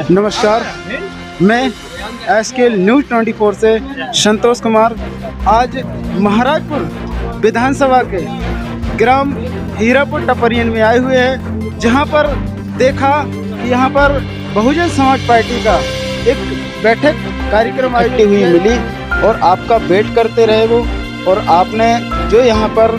नमस्कार, मैं SKL news 24 से संतोष कुमार आज महाराजपुर विधानसभा के ग्राम हीरापुर टपरियन में आए हुए हैं, जहां पर देखा कि यहां पर बहुजन समाज पार्टी का एक बैठक कार्यक्रम आयोजित हुई मिली और आपका वेट करते रहे वो, और आपने जो यहां पर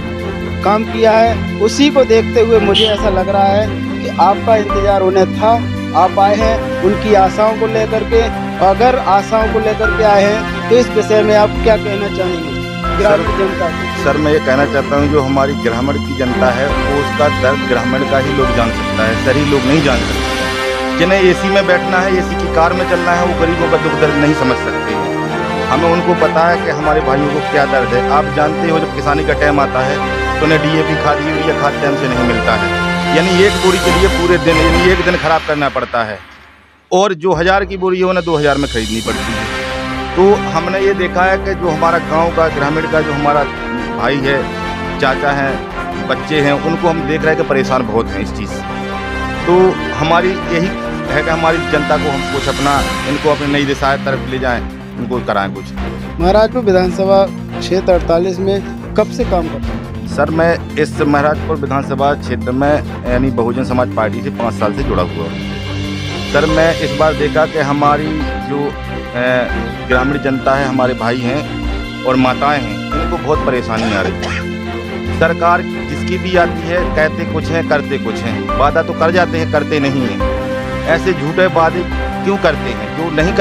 काम किया है उसी को देखते हुए मुझे ऐसा लग रहा है कि आपका इंतज़ार उन्हें था। आप आए हैं उनकी आशाओं को लेकर के, अगर आशाओं को लेकर के आए हैं तो इस विषय में आप क्या कहना चाहेंगे ग्रामीण जनता को? सर, मैं ये कहना चाहता हूँ जो हमारी ग्रामीण की जनता है वो उसका दर्द ग्रामीण का ही लोग जान सकता है, शहरी लोग नहीं जान सकते। जिन्हें एसी में बैठना है, एसी की कार में चलना है, वो गरीबों का दुख दर्द नहीं समझ सकते हैं। हमें उनको पता है कि हमारे भाइयों को क्या दर्द है। आप जानते हो जब किसानी का टाइम आता है तो उन्हें DAP खाद यूरिया खाद टाइम से नहीं मिलता है, यानी एक बोरी के लिए पूरे दिन यानी एक दिन खराब करना पड़ता है, और जो 1000 की बोरी है उन्हें 2000 में खरीदनी पड़ती है। तो हमने ये देखा है कि जो हमारा गांव का ग्रामीण का जो हमारा भाई है, चाचा हैं, बच्चे हैं, उनको हम देख रहे हैं कि परेशान बहुत हैं इस चीज़ से। तो हमारी यही है कि हमारी जनता को हम कुछ अपना इनको अपनी नई दिशा तरफ ले जाएं, उनको कराएं कुछ। महाराजपुर विधानसभा क्षेत्र 48 में कब से काम करते हैं? सर, मैं इस महाराजपुर विधानसभा क्षेत्र में यानी बहुजन समाज पार्टी से 5 साल से जुड़ा हुआ हूँ। सर, मैं इस बार देखा कि हमारी जो ग्रामीण जनता है, हमारे भाई हैं और माताएं हैं, इनको बहुत परेशानी आ रही है। सरकार जिसकी भी आती है कहते कुछ हैं करते कुछ हैं, वादा तो कर जाते हैं करते नहीं हैं। ऐसे झूठे वादे क्यों करते हैं? जो नहीं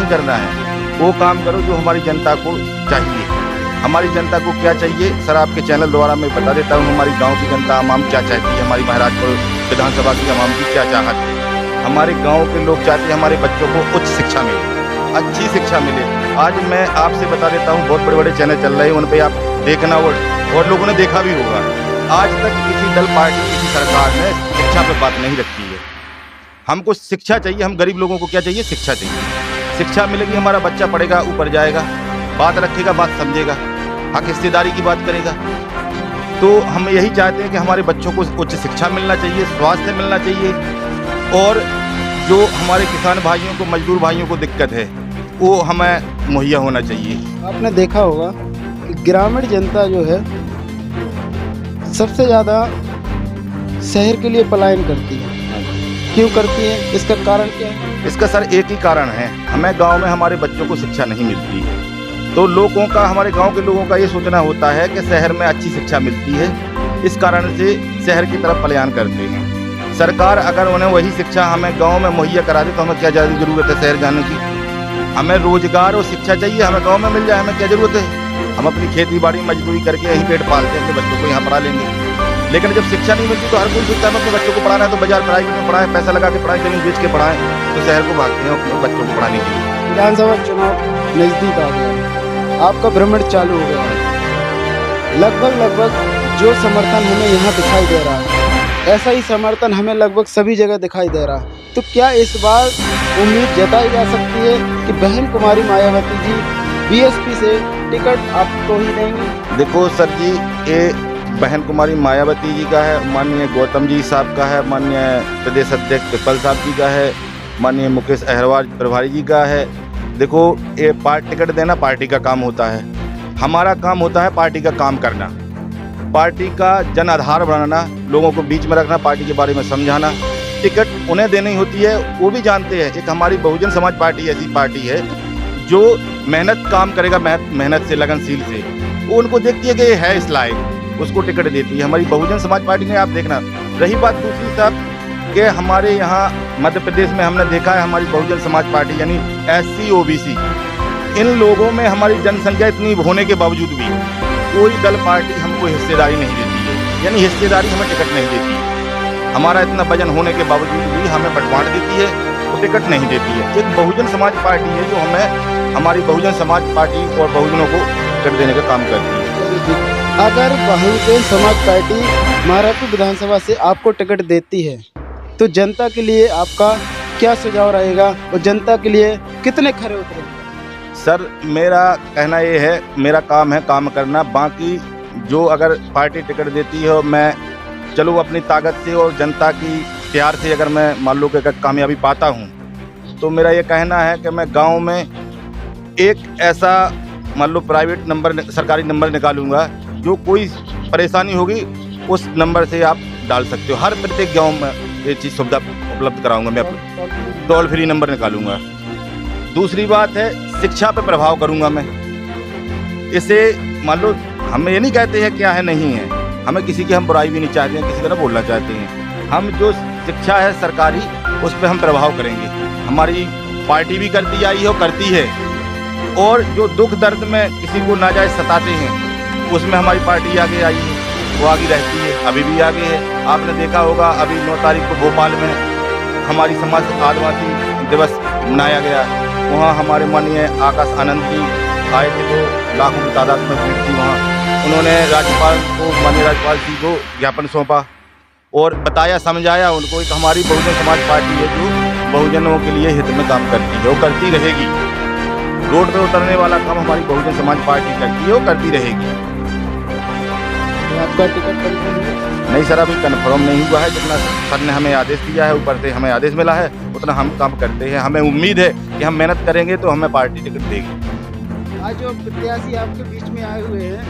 करना है वो काम करो जो हमारी जनता को चाहिए। हमारी जनता को क्या चाहिए सर, आपके चैनल द्वारा मैं बता देता हूँ। हमारी गांव की जनता आवाम क्या चाहती है, हमारी महाराजपुर विधानसभा की आवाम की क्या चाहत है। हमारे गांव के लोग चाहते हैं हमारे बच्चों को उच्च शिक्षा मिले, अच्छी शिक्षा मिले। आज मैं आपसे बता देता हूँ, बहुत बड़े बड़े चैनल चल रहे हैं, उन पर आप देखना और लोगों ने देखा भी होगा। आज तक किसी दल पार्टी किसी सरकार ने शिक्षा पर बात नहीं रखी है। हमको शिक्षा चाहिए, हम गरीब लोगों को क्या चाहिए? शिक्षा चाहिए। शिक्षा मिलेगी, हमारा बच्चा पढ़ेगा, ऊपर जाएगा, बात रखेगा, बात समझेगा, हक हिस्सेदारी की बात करेगा। तो हम यही चाहते हैं कि हमारे बच्चों को उच्च शिक्षा मिलना चाहिए, स्वास्थ्य मिलना चाहिए, और जो हमारे किसान भाइयों को, मजदूर भाइयों को दिक्कत है वो हमें मुहैया होना चाहिए। आपने देखा होगा कि ग्रामीण जनता जो है सबसे ज़्यादा शहर के लिए पलायन करती है। क्यों करती है? इसका कारण क्या है? इसका सर एक ही कारण है, हमें गांव में हमारे बच्चों को शिक्षा नहीं मिलती है। तो लोगों का, हमारे गांव के लोगों का ये सोचना होता है कि शहर में अच्छी शिक्षा मिलती है, इस कारण से शहर की तरफ पलायन करते हैं। सरकार अगर उन्हें वही शिक्षा हमें गांव में मुहैया करा दे तो हमें क्या ज़्यादा ज़रूरत है शहर जाने की? हमें रोजगार और शिक्षा चाहिए, हमें गाँव में मिल जाए, हमें क्या ज़रूरत है? हम अपनी खेती बाड़ी मजदूरी करके यहीं पेट पालते हैं, अपने बच्चों को यहाँ पढ़ा लेंगे। लेकिन जब शिक्षा नहीं मिलती तो हर कोई सोचता है अपने बच्चों को पढ़ाना है तो बाजार प्राइवेट में पढ़ाएं, पैसा लगा के पढ़ाएं, जमीन बेच के पढ़ाएं, तो शहर को भागते हैं अपने बच्चों को पढ़ाने के लिए। विधानसभा चुनाव नज़दीक आ गया है, आपका भ्रमण चालू हो गया है। लगभग जो समर्थन हमें यहाँ दिखाई दे रहा है, ऐसा ही समर्थन हमें लगभग सभी जगह दिखाई दे रहा है। तो क्या इस बार उम्मीद जताई जा सकती है कि बहन कुमारी मायावती जी BSP से टिकट आपको ही देंगे? देखो सर जी, ये बहन कुमारी मायावती जी का है, माननीय गौतम जी साहब का है, माननीय प्रदेश अध्यक्ष पिपल साहब जी का है, माननीय मुकेश अहरवाल प्रभारी जी का है। देखो, ये टिकट देना पार्टी का काम होता है, हमारा काम होता है पार्टी का काम करना, पार्टी का जन आधार बनाना, लोगों को बीच में रखना, पार्टी के बारे में समझाना। टिकट उन्हें देनी होती है, वो भी जानते हैं। एक हमारी बहुजन समाज पार्टी ऐसी पार्टी है जो मेहनत काम करेगा, मेहनत से, लगनशील से, वो उनको देखती है कि ये है इस लायक, उसको टिकट देती है हमारी बहुजन समाज पार्टी ने। आप देखना, रही बात दूसरी साहब कि हमारे यहाँ मध्य प्रदेश में हमने देखा है हमारी बहुजन समाज पार्टी यानी SC OBC, इन लोगों में हमारी जनसंख्या इतनी होने के बावजूद भी कोई दल पार्टी हमको हिस्सेदारी नहीं देती है, यानी हिस्सेदारी हमें टिकट नहीं देती है। हमारा इतना वजन होने के बावजूद भी हमें बंटवार देती है, वो टिकट नहीं देती है। एक बहुजन समाज पार्टी है जो हमें, हमारी बहुजन समाज पार्टी और बहुजनों को टिकट देने का काम करती है। अगर बहुजन समाज पार्टी महाराजपुर विधानसभा से आपको टिकट देती है तो जनता के लिए आपका क्या सुझाव रहेगा और जनता के लिए कितने खरे उतरेंगे? सर, मेरा कहना ये है, मेरा काम है काम करना। बाकी जो अगर पार्टी टिकट देती है, मैं चलो अपनी ताकत से और जनता की प्यार से अगर मैं मान लो कि अगर कामयाबी पाता हूँ तो मेरा ये कहना है कि मैं गांव में एक ऐसा मान लो प्राइवेट नंबर सरकारी नंबर निकालूंगा, जो कोई परेशानी होगी उस नंबर से आप डाल सकते हो। हर प्रत्येक गांव में ये चीज़ सुविधा उपलब्ध कराऊंगा। मैं टोल फ्री नंबर निकालूंगा। दूसरी बात है, शिक्षा पे प्रभाव करूंगा मैं। इसे मान लो हम ये नहीं कहते हैं क्या है नहीं है, हमें किसी की हम बुराई भी नहीं चाहते हैं, किसी का ना बोलना चाहते हैं। हम जो शिक्षा है सरकारी, उस पर हम प्रभाव करेंगे। हमारी पार्टी भी करती आई है और करती है। और जो दुख दर्द में किसी को नाजायज सताते हैं, उसमें हमारी पार्टी आगे आई है, वो आगे रहती है, अभी भी आगे है। आपने देखा होगा अभी 9 तारीख को भोपाल में हमारी समाज आदिवासी दिवस मनाया गया। वहाँ हमारे माननीय आकाश आनंद जी आए थे, तो लाखों की तादाद में भीड़ थी वहाँ। उन्होंने राज्यपाल को, माननीय राज्यपाल जी को ज्ञापन सौंपा और बताया, समझाया उनको। एक हमारी बहुजन समाज पार्टी है जो बहुजनों के लिए हित में काम करती है, वो करती रहेगी। रोड पे उतरने वाला काम हमारी बहुजन समाज पार्टी करती है, वो करती रहेगी। तो आपका टिकट कंफर्म है? नहीं सर, अभी कंफर्म नहीं हुआ है। जितना सर ने हमें आदेश दिया है, ऊपर से हमें आदेश मिला है, उतना हम काम करते हैं। हमें उम्मीद है कि हम मेहनत करेंगे तो हमें पार्टी टिकट देगी। आज जो प्रत्याशी आपके बीच में आए हुए हैं,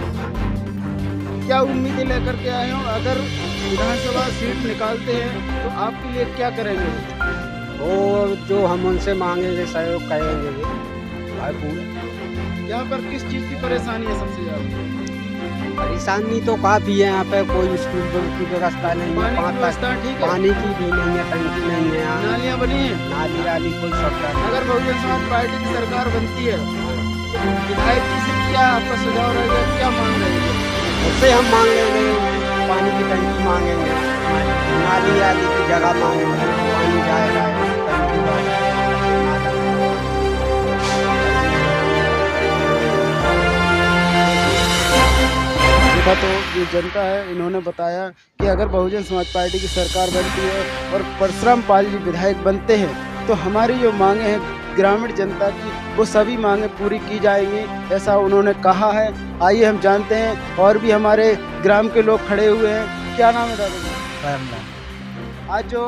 क्या उम्मीदें लेकर के आए हो? अगर विधानसभा सीट निकालते हैं तो आपके लिए क्या करेंगे? और जो हम उनसे मांगेंगे सहयोग करेंगे भाई पूरे। यहाँ पर किस चीज़ की परेशानी है सबसे ज़्यादा? परेशानी तो काफ़ी है यहाँ पे, कोई स्कूल की व्यवस्था नहीं है, पानी की 5 व्यवस्था ठीक है? पानी की भी नहीं है, टंकी नहीं है यहाँ, नालियाँ बनी हैं? नाली वाली कोई सुविधा नहीं। अगर बहुजन समाज पार्टी की सरकार बनती है तो विधायक जी से क्या आपका सुझाव रहेगा, क्या मांग रहेगी? उससे हम मांग लेंगे, पानी की टंकी मांगेंगे, नाली वाली की जगह मांगेंगे, पानी जाएगा टंकी वाला। देखा तो ये जनता है, इन्होंने बताया कि अगर बहुजन समाज पार्टी की सरकार बनती है और परशुराम पाल जी विधायक बनते हैं तो हमारी जो मांगे हैं ग्रामीण जनता की, वो सभी मांगे पूरी की जाएंगी, ऐसा उन्होंने कहा है। आइए हम जानते हैं, और भी हमारे ग्राम के लोग खड़े हुए हैं। क्या नाम है दादा? आज जो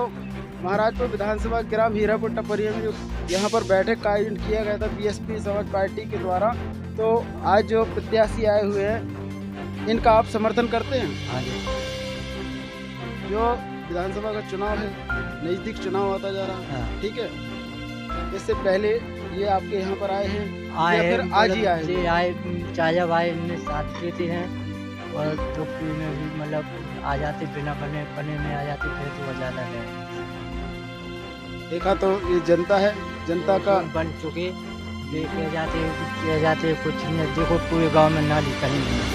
महाराजपुर विधानसभा ग्राम हीरापुर टपरिया में जो यहाँ पर बैठक का आयोजन किया गया था बीएसपी समाज पार्टी के द्वारा, तो आज जो प्रत्याशी आए हुए हैं इनका आप समर्थन करते हैं? हाँ जी। जो विधानसभा का चुनाव है, नज़दीक चुनाव आता जा रहा है, हाँ। ठीक है, इससे पहले ये आपके यहाँ पर आए हैं या फिर आज ही आए? जी आए, चाचा भाई ने साथ देते हैं और टोपी में भी मतलब आ जाते, बिना बने में आ जाते, फिर तो ज़्यादा है। देखा तो ये जनता है, जनता का बन चुके, देखे जाते कुछ नहीं है। देखो पूरे गांव में नाली कहीं नहीं है,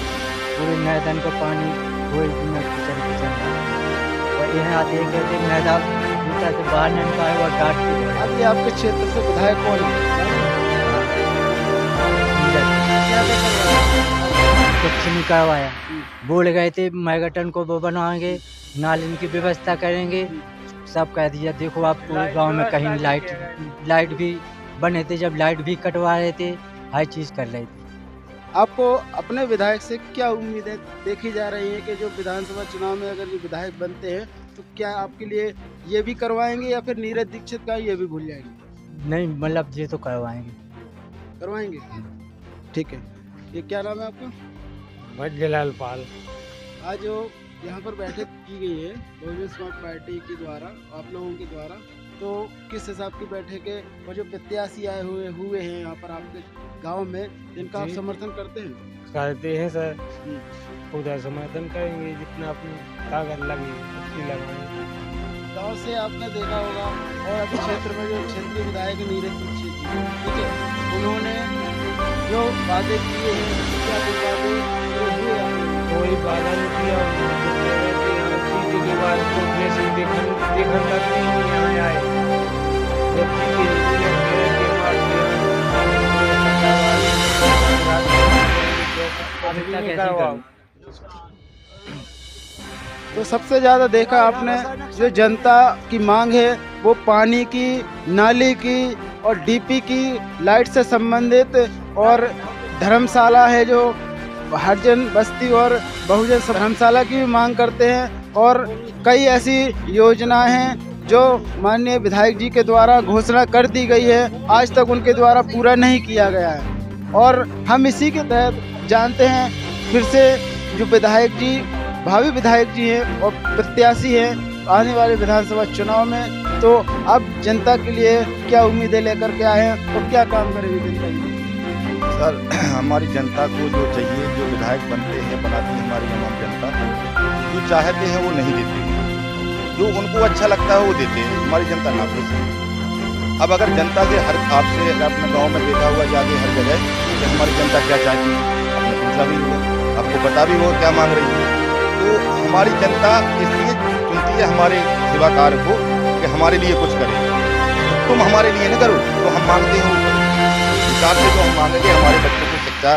पूरे मैदान का पानी कोई बिना किचन और यहाँ देखे थे मैदान जूता से बाहर नहीं निकाले और डांट के। अब ये आपके क्षेत्र से विधायक कौन है? क्या कर रहा है? कुछ नहीं करवाया, बोल गए थे मैगटन को वो बनवाएंगे, नाली की व्यवस्था करेंगे, सब कह दिया। देखो आप पूरे गांव में कहीं लाइट भी बने थे, जब लाइट भी कटवा रहे थे, हर चीज़ कर रहे थे। आपको अपने विधायक से क्या उम्मीदें देखी जा रही हैं कि जो विधानसभा चुनाव में अगर ये विधायक बनते हैं तो क्या आपके लिए ये भी करवाएंगे या फिर नीरज दीक्षित का ये भी भूल जाएंगे? नहीं मतलब ये तो करवाएंगे। करवाएंगे, ठीक है। ये क्या नाम है आपका? भजलाल पाल। आज जो यहाँ पर बैठक की गई है बहुजन समाज पार्टी के द्वारा, आप लोगों के द्वारा, तो किस हिसाब की बैठक है? और जो प्रत्याशी आए हुए हैं यहाँ पर आपके गांव में, इनका आप जी। समर्थन करते हैं? करते हैं सर, पूरा समर्थन करेंगे, जितना अपनी ताकत लगी उतनी लगाएंगे। गांव से आपने देखा होगा, और अभी क्षेत्र में जो क्षेत्रीय विधायक नीरज दीक्षित जी, ठीक है, उन्होंने जो वादे किए हैं, क्या वो वादे पूरे हुए आपने? कोई बाधा नहीं किया, जीते के बाद तो जैसे देखन तक नहीं यहाँ आए, जब जीते अभी तक ऐसे ही तो सबसे ज़्यादा देखा आपने जो जनता की मांग है वो पानी की, नाली की और डीपी की, लाइट से संबंधित, और धर्मशाला है जो हरिजन बस्ती और बहुजन धर्मशाला की भी मांग करते हैं, और कई ऐसी योजनाएं हैं जो माननीय विधायक जी के द्वारा घोषणा कर दी गई है, आज तक उनके द्वारा पूरा नहीं किया गया है। और हम इसी के तहत जानते हैं फिर से जो विधायक जी, भावी विधायक जी हैं और प्रत्याशी हैं आने वाले विधानसभा चुनाव में, तो अब जनता के लिए क्या उम्मीदें लेकर के आए हैं और क्या काम करेंगे जनता के लिए? सर, हमारी जनता को जो चाहिए, जो विधायक बनते हैं, बनाती है हमारी आम जनता, जो चाहते हैं वो नहीं देते हैं, जो उनको अच्छा लगता है वो देते हैं। हमारी जनता ना खुश है। अब अगर जनता से हर आपसे अपने गांव में देखा हुआ जाके हर जगह कि हमारी जनता क्या चाहती है, आपने पूछा भी होगा, आपको पता भी होगा क्या मांग रही है। तो हमारी जनता इसलिए चुनती है हमारे सेवा कार्य को कि हमारे लिए कुछ करे। तुम हमारे लिए न करो तो हम मांगते हो हिसाब से, जो हम मांगेंगे हमारे बच्चों को शिक्षा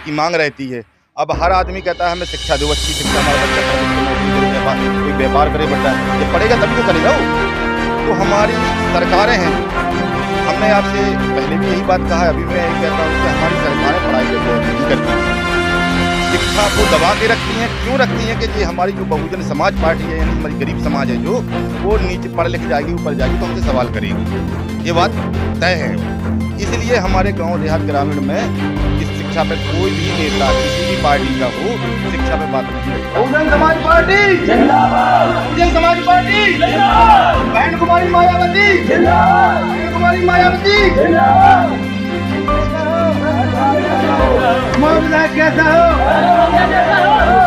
की मांग रहती है। अब हर आदमी कहता है हमें शिक्षा दो, अच्छी शिक्षा, हमारा बच्चा कोई व्यापार करे, बच्चा जब पढ़ेगा तभी तो करेगा वो। तो हमारी सरकारें हैं, हमने आपसे पहले भी यही बात कहा है, अभी मैं यही कहता हूँ कि हमारी सरकारें पढ़ाई को नहीं करती हैं, शिक्षा को दबा के रखती हैं। क्यों रखती हैं कि ये हमारी जो बहुजन समाज पार्टी है, यानी हमारी गरीब समाज है, जो वो नीचे पढ़ लिख जाएगी, ऊपर जाएगी तो हमसे सवाल करेगी, ये बात तय है। इसलिए हमारे गांव देहात ग्रामीण में इस शिक्षा पे कोई भी नेता किसी भी पार्टी का हो शिक्षा पे बात नहीं करता। बहुजन समाज पार्टी जिंदाबाद, बहुजन समाज पार्टी जिंदाबाद, बहन कुमारी मायावती जिंदाबाद, बहन कुमारी मायावती जिंदाबाद। कैसा हो?